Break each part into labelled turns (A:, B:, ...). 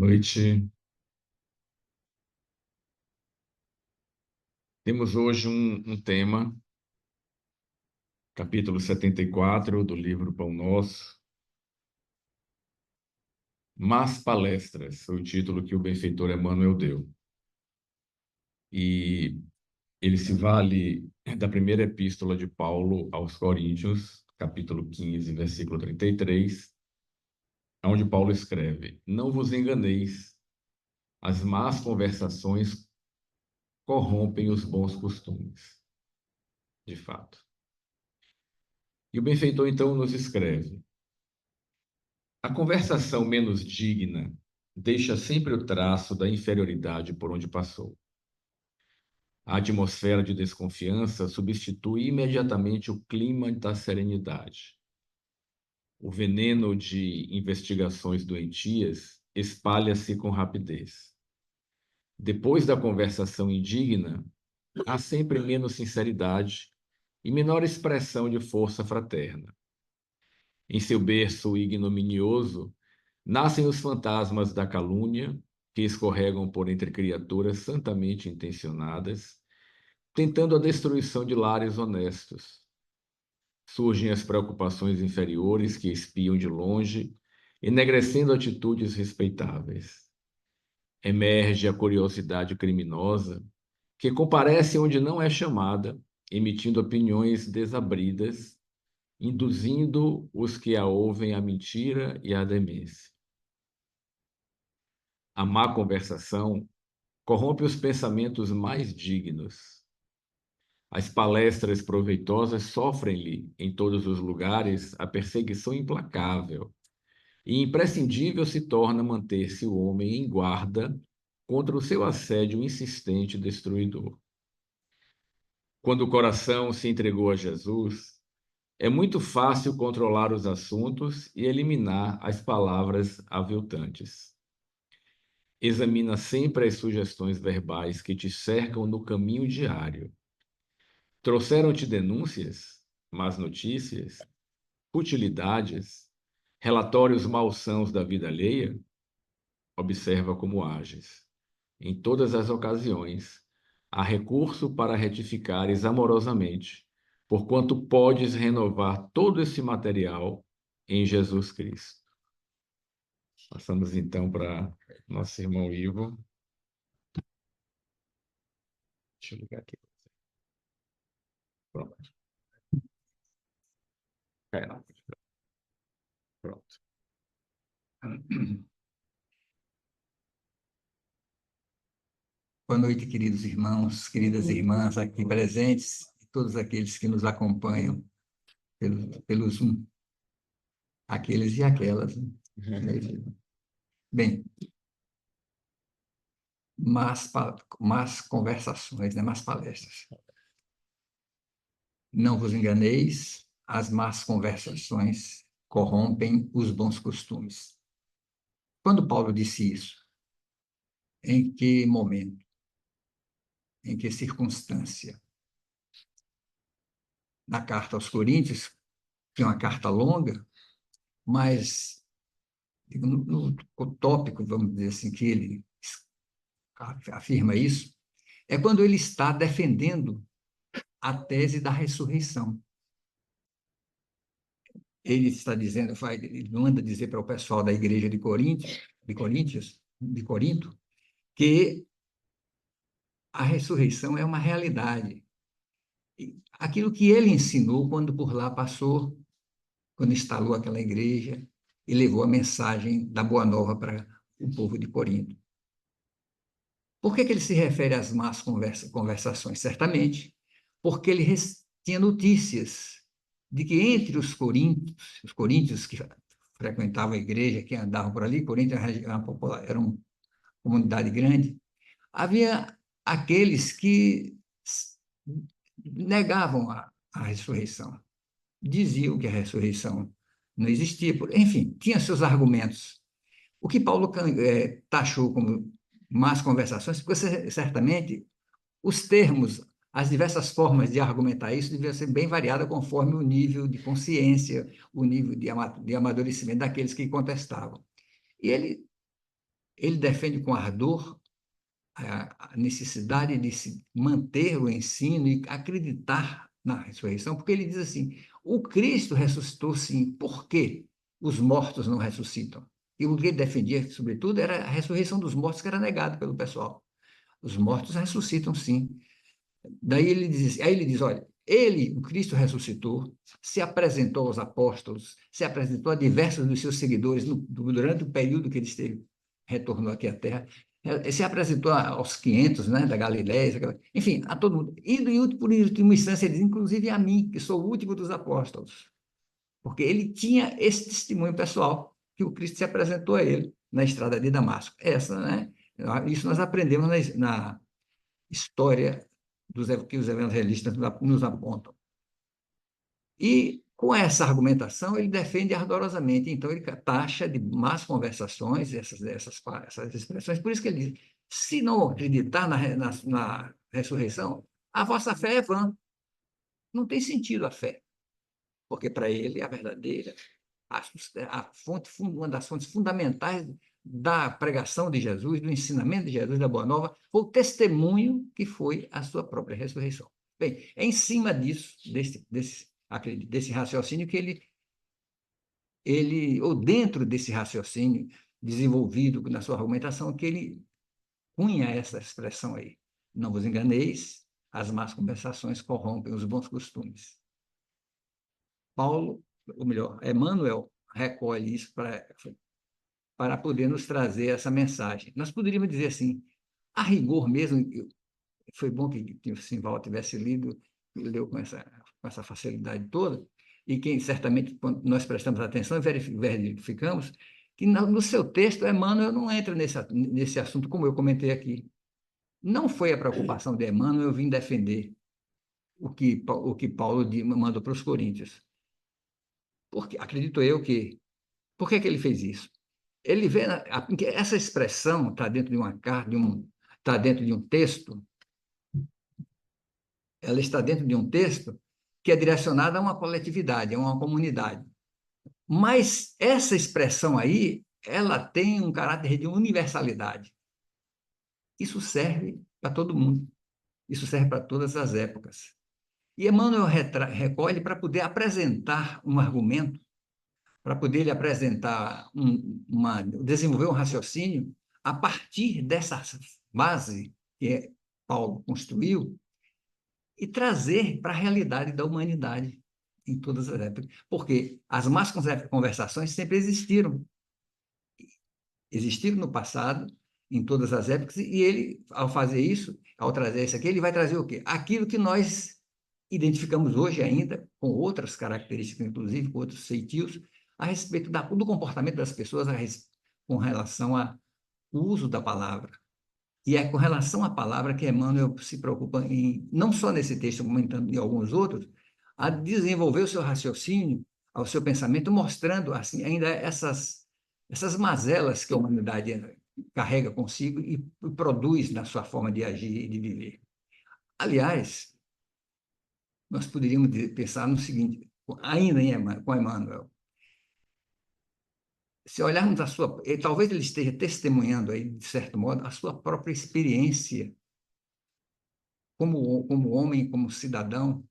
A: noite. Temos hoje um tema, capítulo 74 do livro Pão Nosso, Más Palestras, foi o título que o benfeitor Emmanuel deu. E ele se vale da primeira epístola de Paulo aos Coríntios, capítulo 15, versículo 33, onde Paulo escreve: Não vos enganeis, as más conversações corrompem os bons costumes. De fato. E o benfeitor, então, nos escreve: a conversação menos digna deixa sempre o traço da inferioridade por onde passou. A atmosfera de desconfiança substitui imediatamente o clima da serenidade. O veneno de investigações doentias espalha-se com rapidez. Depois da conversação indigna, há sempre menos sinceridade e menor expressão de força fraterna. Em seu berço ignominioso, nascem os fantasmas da calúnia, que escorregam por entre criaturas santamente intencionadas, tentando a destruição de lares honestos. Surgem as preocupações inferiores que espiam de longe, enegrecendo atitudes respeitáveis. Emerge a curiosidade criminosa, que comparece onde não é chamada, emitindo opiniões desabridas, induzindo os que a ouvem à mentira e à demência. A má conversação corrompe os pensamentos mais dignos. As palestras proveitosas sofrem-lhe, em todos os lugares, a perseguição implacável, e imprescindível se torna manter-se o homem em guarda contra o seu assédio insistente e destruidor. Quando o coração se entregou a Jesus, é muito fácil controlar os assuntos e eliminar as palavras aviltantes. Examina sempre as sugestões verbais que te cercam no caminho diário. Trouxeram-te denúncias, más notícias, futilidades, relatórios malsãos da vida alheia? Observa como ages. Em todas as ocasiões, há recurso para retificares amorosamente, porquanto podes renovar todo esse material em Jesus Cristo. Passamos então para nosso irmão Ivo. Deixa eu ligar aqui. Pronto. Cai lá. Pronto.
B: Boa noite, queridos irmãos, queridas irmãs aqui presentes, e todos aqueles que nos acompanham pelos Zoom, aqueles e aquelas. Bem, más conversações, né? Más palestras. Não vos enganeis, as más conversações corrompem os bons costumes. Quando Paulo disse isso, em que momento? Em que circunstância? Na carta aos Coríntios, que é uma carta longa, mas no tópico, vamos dizer assim, que ele afirma isso, é quando ele está defendendo a tese da ressurreição. Ele está dizendo, ele manda dizer para o pessoal da igreja de Corinto, que a ressurreição é uma realidade. Aquilo que ele ensinou quando por lá passou, quando instalou aquela igreja e levou a mensagem da Boa Nova para o povo de Corinto. Por que ele se refere às más conversações? Certamente, porque ele tinha notícias de que entre os coríntios que frequentavam a igreja, que andavam por ali, Corinto era uma comunidade grande, havia aqueles que negavam a ressurreição, diziam que a ressurreição não existia, enfim, tinha seus argumentos. O que Paulo taxou como más conversações, porque certamente os termos, as diversas formas de argumentar isso deviam ser bem variadas conforme o nível de consciência, o nível de amadurecimento daqueles que contestavam. E ele defende com ardor a necessidade de se manter o ensino e acreditar na ressurreição, porque ele diz assim: o Cristo ressuscitou sim, por quê os mortos não ressuscitam? E o que ele defendia, sobretudo, era a ressurreição dos mortos, que era negada pelo pessoal. Os mortos ressuscitam sim. Aí ele diz: olha, ele, o Cristo ressuscitou, se apresentou aos apóstolos, se apresentou a diversos dos seus seguidores durante o período que ele esteve, retornou aqui à Terra, se apresentou aos 500, né, da Galiléia, enfim, a todo mundo. E por última instância, ele diz, inclusive a mim, que sou o último dos apóstolos, porque ele tinha esse testemunho pessoal que o Cristo se apresentou a ele na estrada de Damasco. Né? Isso nós aprendemos na história que os evangelistas nos apontam. E, com essa argumentação, ele defende ardorosamente. Então, ele taxa de más conversações essas expressões. Por isso que ele diz: se não acreditar na ressurreição, a vossa fé é vã. Não tem sentido a fé. Porque, para ele, a verdadeira, uma das fontes fundamentais da pregação de Jesus, do ensinamento de Jesus, da Boa Nova, foi o testemunho que foi a sua própria ressurreição. Bem, é em cima disso, desse raciocínio, que ou dentro desse raciocínio desenvolvido na sua argumentação, que ele cunha essa expressão aí: não vos enganeis, as más conversações corrompem os bons costumes. Paulo, ou melhor, Emmanuel, recolhe isso para poder nos trazer essa mensagem. Nós poderíamos dizer assim, a rigor mesmo, foi bom que o Simval tivesse lido, leu com essa facilidade toda, e quem certamente, quando nós prestamos atenção e verificamos, que no seu texto, Emmanuel não entra nesse assunto, como eu comentei aqui. Não foi a preocupação de Emmanuel eu vim defender o que Paulo mandou para os Coríntios. Porque, acredito eu que... Por que ele fez isso? Ele vê que essa expressão está dentro de uma carta, está dentro de um texto, ela está dentro de um texto que é direcionado a uma coletividade, a uma comunidade. Mas essa expressão aí, ela tem um caráter de universalidade. Isso serve para todo mundo. Isso serve para todas as épocas. E Emmanuel recolhe para poder apresentar um argumento, para poder lhe apresentar desenvolver um raciocínio a partir dessa base que Paulo construiu e trazer para a realidade da humanidade em todas as épocas. Porque as más conversações sempre existiram. Existiram no passado, em todas as épocas, e ele, ao fazer isso, ao trazer isso aqui, ele vai trazer o quê? Aquilo que nós identificamos hoje ainda, com outras características, inclusive, com outros feitios, a respeito do comportamento das pessoas com relação ao uso da palavra. E é com relação à palavra que Emmanuel se preocupa, não só nesse texto, como em alguns outros, a desenvolver o seu raciocínio, o seu pensamento, mostrando assim, ainda essas mazelas que a humanidade carrega consigo e produz na sua forma de agir e de viver. Aliás, nós poderíamos pensar no seguinte, ainda com Emmanuel: se olharmos talvez ele esteja testemunhando aí, de certo modo, a sua própria experiência como homem, como cidadão,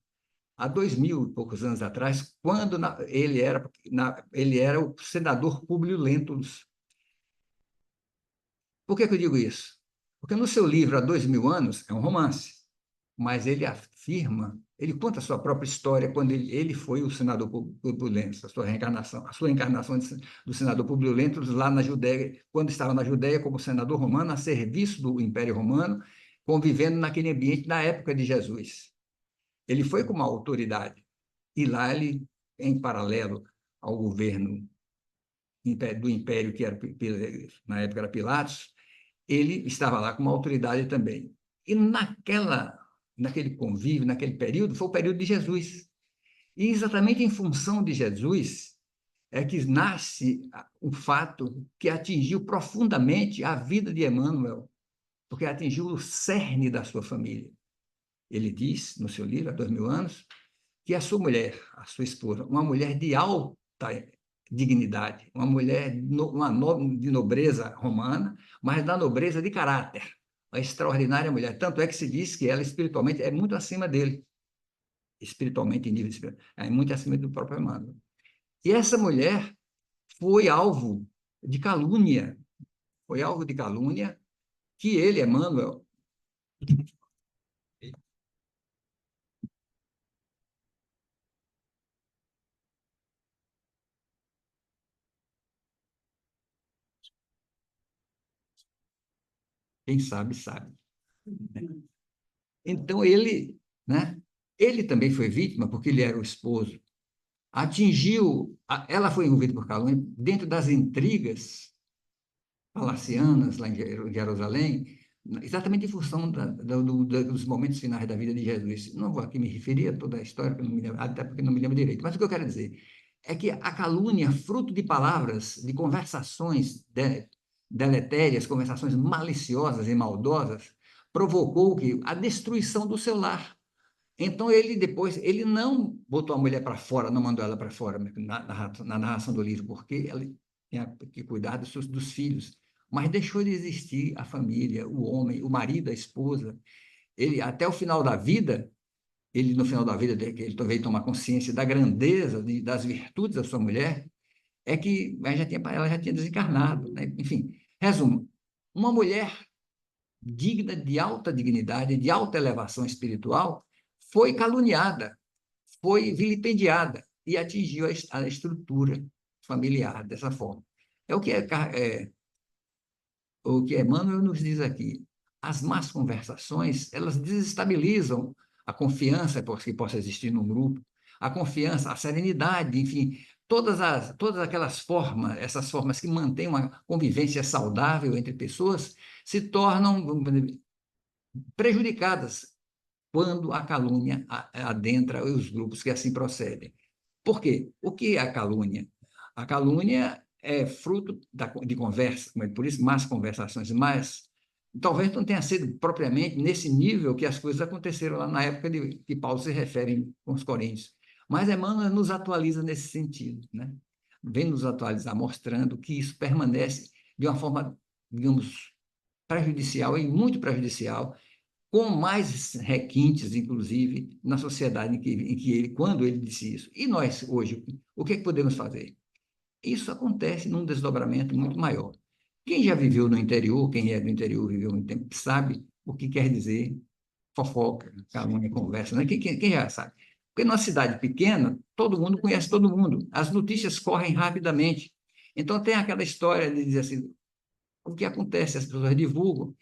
B: há 2000 e poucos anos atrás, quando ele era o senador Públio Lentulus. Por que eu digo isso? Porque no seu livro, Há 2000 anos, é um romance, mas ele conta a sua própria história quando ele foi o senador Públio Lentulus, a sua encarnação do senador Públio Lentulus lá na Judéia, quando estava na Judéia como senador romano, a serviço do Império Romano, convivendo naquele ambiente na época de Jesus. Ele foi como autoridade, e lá ele, em paralelo ao governo do Império, que era, na época era Pilatos, ele estava lá como autoridade também. E naquele convívio, naquele período, foi o período de Jesus. E exatamente em função de Jesus é que nasce o fato que atingiu profundamente a vida de Emmanuel, porque atingiu o cerne da sua família. Ele diz, no seu livro, Há 2000 anos, que a sua mulher, a sua esposa, uma mulher de alta dignidade, uma mulher de nobreza romana, mas da nobreza de caráter. Uma extraordinária mulher. Tanto é que se diz que ela espiritualmente é muito acima dele, espiritualmente, em nível espiritual, é muito acima do próprio Emmanuel. E essa mulher foi alvo de calúnia, foi alvo de calúnia que ele, Emmanuel, quem sabe, sabe. Então, ele, né, ele também foi vítima, porque ele era o esposo. Ela foi envolvida por calúnia dentro das intrigas palacianas, lá em Jerusalém, exatamente em função dos momentos finais da vida de Jesus. Não vou aqui me referir a toda a história, até porque não me lembro direito, mas o que eu quero dizer é que a calúnia, fruto de palavras, de conversações deletérias, conversações maliciosas e maldosas, provocou a destruição do seu lar. Então, ele não botou a mulher para fora, não mandou ela para fora na narração do livro, porque ela tinha que cuidar dos filhos, mas deixou de existir a família, o homem, o marido, a esposa. Ele, até o final da vida, no final da vida, ele veio tomar consciência da grandeza, das virtudes da sua mulher, é que ela já tinha desencarnado, né? Enfim, resumo, uma mulher digna de alta dignidade, de alta elevação espiritual, foi caluniada, foi vilipendiada e atingiu a estrutura familiar dessa forma. É o que o que Emmanuel nos diz aqui. As más conversações, elas desestabilizam a confiança que possa existir no grupo, a confiança, a serenidade, enfim, todas aquelas formas, essas formas que mantêm uma convivência saudável entre pessoas, se tornam prejudicadas quando a calúnia adentra os grupos que assim procedem. Por quê? O que é a calúnia? A calúnia é fruto de conversa, por isso más conversações, mas talvez não tenha sido propriamente nesse nível que as coisas aconteceram lá na época que Paulo se refere com os coríntios. Mas Emmanuel nos atualiza nesse sentido, né? Vem nos atualizar, mostrando que isso permanece de uma forma, digamos, prejudicial e muito prejudicial, com mais requintes, inclusive, na sociedade em que ele, quando ele disse isso. E nós, hoje, o que é que podemos fazer? Isso acontece num desdobramento muito maior. Quem já viveu no interior, quem é do interior, viveu muito tempo, sabe o que quer dizer fofoca, calúnia, conversa, né? Quem já sabe? Porque numa cidade pequena, todo mundo conhece todo mundo. As notícias correm rapidamente. Então, tem aquela história de dizer assim, o que acontece, as pessoas divulgam,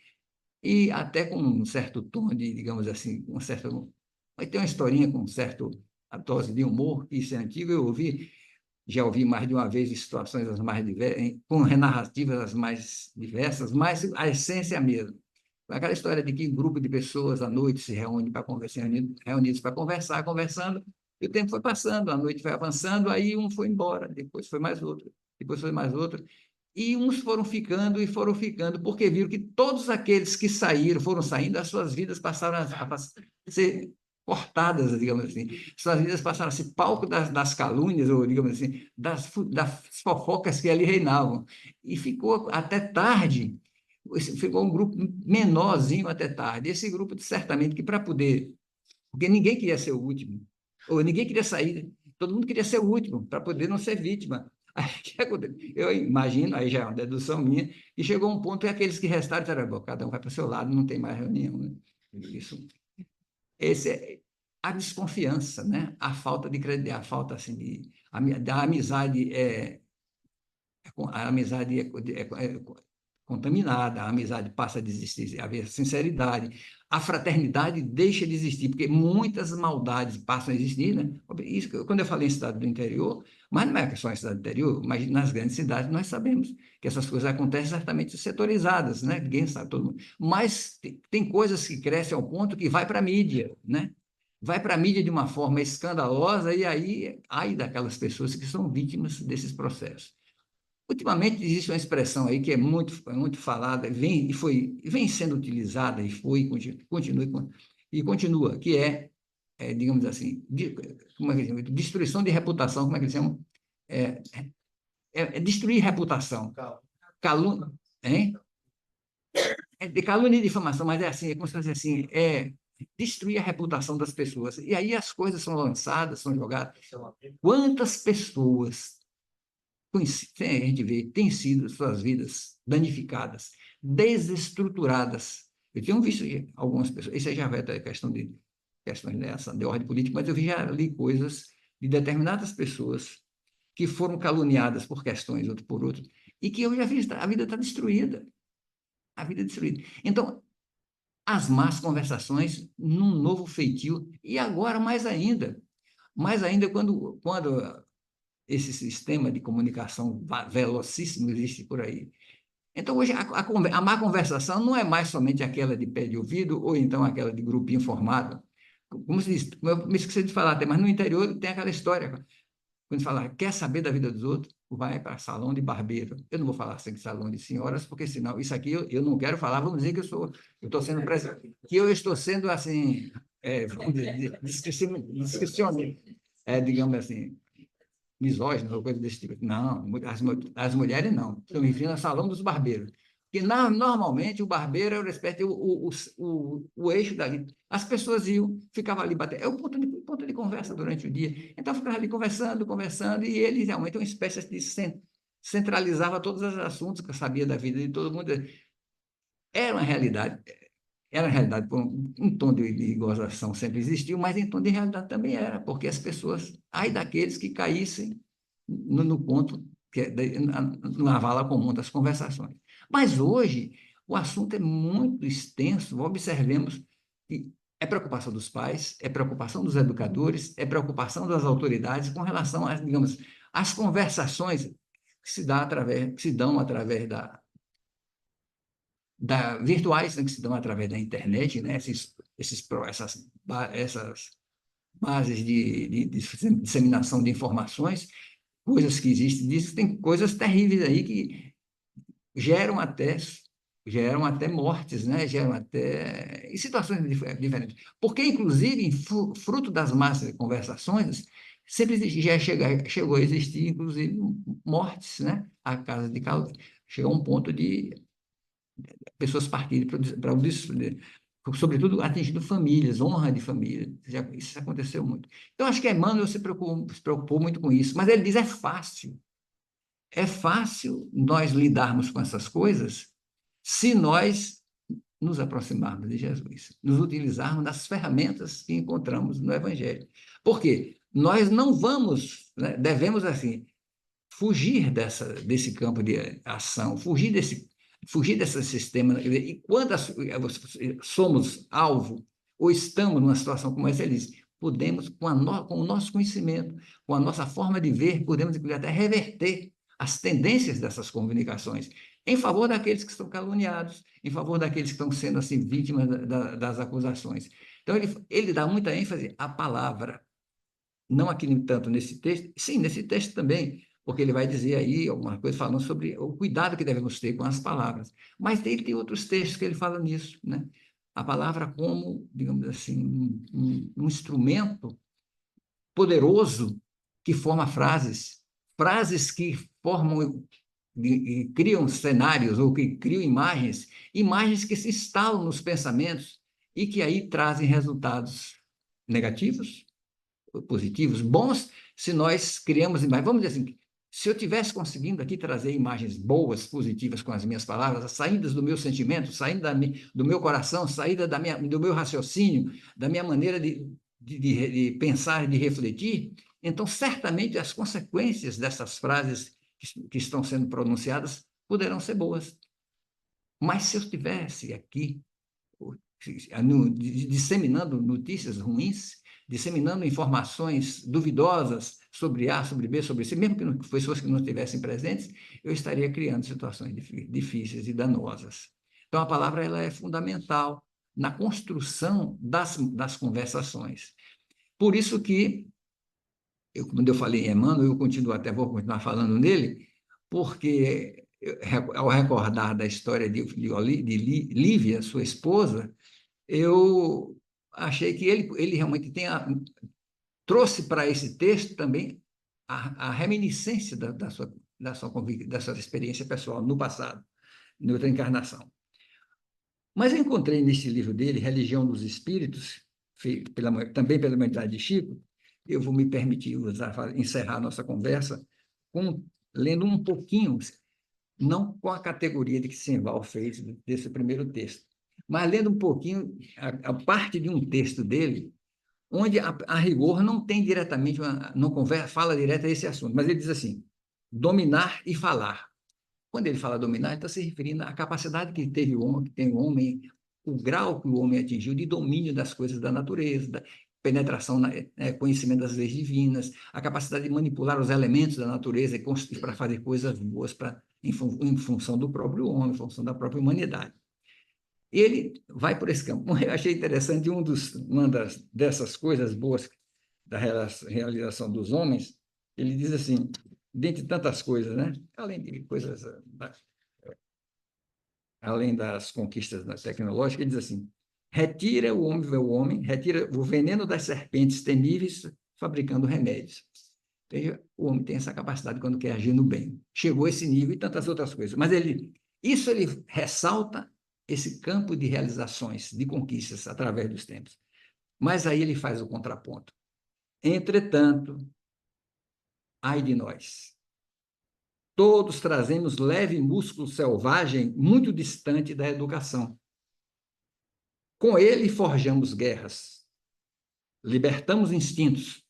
B: e até com um certo tom de, digamos assim, um certo. Vai ter uma historinha com um certo a dose de humor, que isso é antigo, já ouvi mais de uma vez em situações as mais diversas, com narrativas as mais diversas, mas a essência é a mesma. Aquela história de que um grupo de pessoas à noite se reúne para conversar, reunidos para conversar, conversando, e o tempo foi passando, a noite foi avançando, aí um foi embora, depois foi mais outro, depois foi mais outro, e uns foram ficando e foram ficando, porque viram que todos aqueles que saíram, foram saindo, as suas vidas passaram a ser cortadas, digamos assim. Suas vidas passaram a ser palco das calúnias, ou, digamos assim, das fofocas que ali reinavam. E ficou até tarde, ficou um grupo menorzinho até tarde. Esse grupo, certamente, que para poder. Porque ninguém queria ser o último, ou ninguém queria sair, todo mundo queria ser o último, para poder não ser vítima. Aí, eu imagino, aí já é uma dedução minha, e chegou um ponto que aqueles que restaram disseram, bom, cada um vai para o seu lado, não tem mais reunião. Né? Isso, esse é a desconfiança, né? A falta de credibilidade, a falta assim, da amizade a amizade é contaminada, a amizade passa a existir, a haver sinceridade, a fraternidade deixa de existir, porque muitas maldades passam a existir, né? Isso, quando eu falei em cidade do interior, mas não é só em cidade do interior, mas nas grandes cidades nós sabemos que essas coisas acontecem certamente setorizadas, né? Ninguém sabe, todo mundo. Mas tem coisas que crescem ao ponto que vai para a mídia, né? Vai para a mídia de uma forma escandalosa e aí, ai daquelas pessoas que são vítimas desses processos. Ultimamente existe uma expressão aí que é muito falada, vem sendo utilizada e continua, que digamos assim, como é que chama? Destruição de reputação, como é que eles chamam? É, é destruir reputação. Calúnia, hein? É de calúnia e difamação, mas é assim, é como se fosse assim, é destruir a reputação das pessoas. E aí as coisas são lançadas, são jogadas. Quantas pessoas, a gente vê, têm sido suas vidas danificadas, desestruturadas. Eu tenho visto algumas pessoas, isso aí já vai até questões dessa, de ordem política, mas eu já li coisas de determinadas pessoas que foram caluniadas por questões, outro por outro, e que eu já vi, a vida está destruída. A vida é destruída. Então, as más conversações num novo feitio, e agora mais ainda quando esse sistema de comunicação velocíssimo existe por aí. Então, hoje, a má conversação não é mais somente aquela de pé de ouvido ou então aquela de grupinho formado. Como se diz, eu me esqueci de falar até, mas no interior tem aquela história. Quando fala, quer saber da vida dos outros, vai para salão de barbeiro. Eu não vou falar assim de salão de senhoras, porque senão isso aqui eu não quero falar. Vamos dizer que eu estou sendo que eu estou sendo assim, vamos dizer, digamos assim, misógino ou coisa desse tipo. Não, as mulheres não. Estou me referindo ao salão dos barbeiros. Porque normalmente o barbeiro era o eixo dali. As pessoas iam, ficavam ali batendo. É o ponto de conversa durante o dia. Então ficava ali conversando, conversando, e ele realmente é uma espécie de centralizava todos os assuntos que eu sabia da vida de todo mundo. Era uma realidade. Era realidade, um tom de gozação sempre existiu, mas em tom de realidade também era, porque as pessoas, ai daqueles que caíssem no ponto, na vala comum das conversações. Mas hoje, o assunto é muito extenso, observemos que é preocupação dos pais, é preocupação dos educadores, é preocupação das autoridades com relação às, digamos, às conversações que se dão através virtuais, né, que se dão através da internet, né, essas bases de disseminação de informações, coisas que existem, tem coisas terríveis aí que geram até geram até mortes, né? Geram até em situações diferentes. Porque, inclusive, fruto das massas conversações, sempre chegou a existir, inclusive, mortes, né? A casa de calor. Chegou a um ponto de pessoas partirem para o sobretudo atingindo famílias, honra de família. Isso aconteceu muito. Então, acho que Emmanuel se preocupou muito com isso, mas ele diz: é fácil. É fácil nós lidarmos com essas coisas se nós nos aproximarmos de Jesus, nos utilizarmos das ferramentas que encontramos no Evangelho. Por quê? Nós não vamos, né, devemos, assim, fugir desse campo de ação, fugir desse sistema. E quando somos alvo ou estamos numa situação como essa, ele diz, podemos, com o nosso conhecimento, com a nossa forma de ver, podemos, inclusive, até reverter as tendências dessas comunicações em favor daqueles que estão caluniados, em favor daqueles que estão sendo assim, vítimas das acusações. Então, ele dá muita ênfase à palavra, não aqui tanto nesse texto, sim, nesse texto também, porque ele vai dizer aí alguma coisa falando sobre o cuidado que devemos ter com as palavras. Mas ele tem outros textos que ele fala nisso, né? A palavra como, digamos assim, um instrumento poderoso que forma frases que formam e criam cenários ou que criam imagens que se instalam nos pensamentos e que aí trazem resultados negativos, positivos, bons, se nós criamos imagens. Vamos dizer assim, se eu tivesse conseguindo aqui trazer imagens boas, positivas com as minhas palavras, saídas do meu sentimento, saindo do meu coração, saída do meu raciocínio, da minha maneira de pensar, de refletir, então certamente as consequências dessas frases que estão sendo pronunciadas poderão ser boas. Mas se eu estivesse aqui disseminando notícias ruins, disseminando informações duvidosas sobre A, sobre B, sobre C, mesmo que pessoas que não estivessem presentes, eu estaria criando situações difíceis e danosas. Então, a palavra ela é fundamental na construção das conversações. Por isso que, quando eu falei em Emmanuel, vou continuar falando nele, porque ao recordar da história de Lívia, sua esposa, eu achei que ele realmente trouxe para esse texto também a reminiscência da sua da sua experiência pessoal no passado, em outra encarnação. Mas eu encontrei nesse livro dele, Religião dos Espíritos, feito também pela humanidade de Chico, eu vou me permitir encerrar a nossa conversa lendo um pouquinho, não com a categoria de que Simval fez desse primeiro texto, mas lendo um pouquinho a parte de um texto dele, onde a rigor não tem diretamente, não fala direto a esse assunto, mas ele diz assim, dominar e falar. Quando ele fala dominar, ele está se referindo à capacidade que teve o homem, que tem o homem, o grau que o homem atingiu de domínio das coisas da natureza, da penetração, conhecimento das leis divinas, a capacidade de manipular os elementos da natureza para fazer coisas boas em função do próprio homem, em função da própria humanidade. Ele vai por esse campo. Eu achei interessante dessas coisas boas da realização dos homens, ele diz assim, dentre tantas coisas, né? Além de coisas, além das conquistas tecnológicas, ele diz assim, retira o homem, retira o veneno das serpentes temíveis, fabricando remédios. Veja, o homem tem essa capacidade quando quer agir no bem. Chegou a esse nível e tantas outras coisas. Mas ele ressalta esse campo de realizações, de conquistas através dos tempos. Mas aí ele faz o contraponto. Entretanto, ai de nós. Todos trazemos leve músculo selvagem muito distante da educação. Com ele forjamos guerras, libertamos instintos,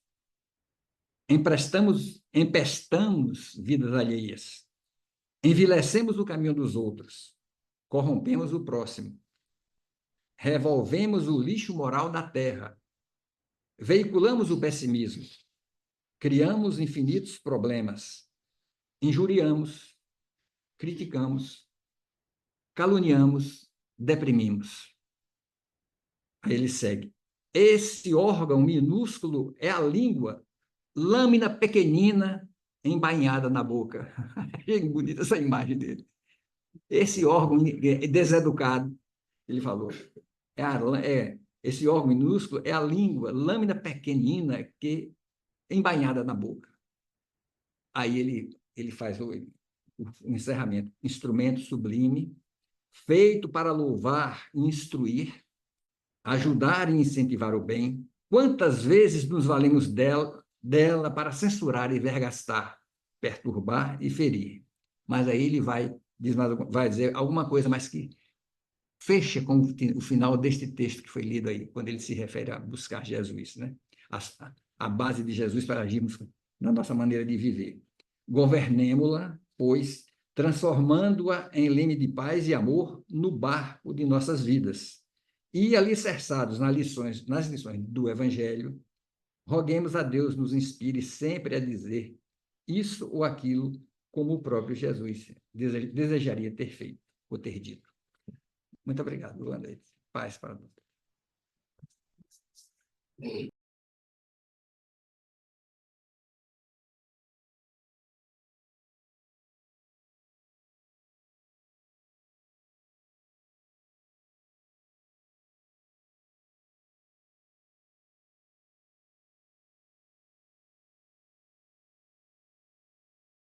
B: empestamos vidas alheias, envilecemos o caminho dos outros, corrompemos o próximo, revolvemos o lixo moral da terra, veiculamos o pessimismo, criamos infinitos problemas, injuriamos, criticamos, caluniamos, deprimimos. Aí ele segue. Esse órgão minúsculo é a língua, lâmina pequenina embainhada na boca. Achei bonita essa imagem dele. Esse órgão deseducado, ele falou, esse órgão minúsculo é a língua, lâmina pequenina que embainhada na boca. Aí ele faz o encerramento. Instrumento sublime, feito para louvar e instruir, ajudar e incentivar o bem. Quantas vezes nos valemos dela para censurar e vergastar, perturbar e ferir. Mas aí ele vai dizer alguma coisa mais que fecha com o final deste texto que foi lido aí, quando ele se refere a buscar Jesus, né? A base de Jesus para agirmos na nossa maneira de viver. Governemo-la, pois, transformando-a em leme de paz e amor no barco de nossas vidas. E alicerçados nas lições do Evangelho, roguemos a Deus nos inspire sempre a dizer isso ou aquilo como o próprio Jesus desejaria ter feito ou ter dito. Muito obrigado, Luanda. Paz para todos.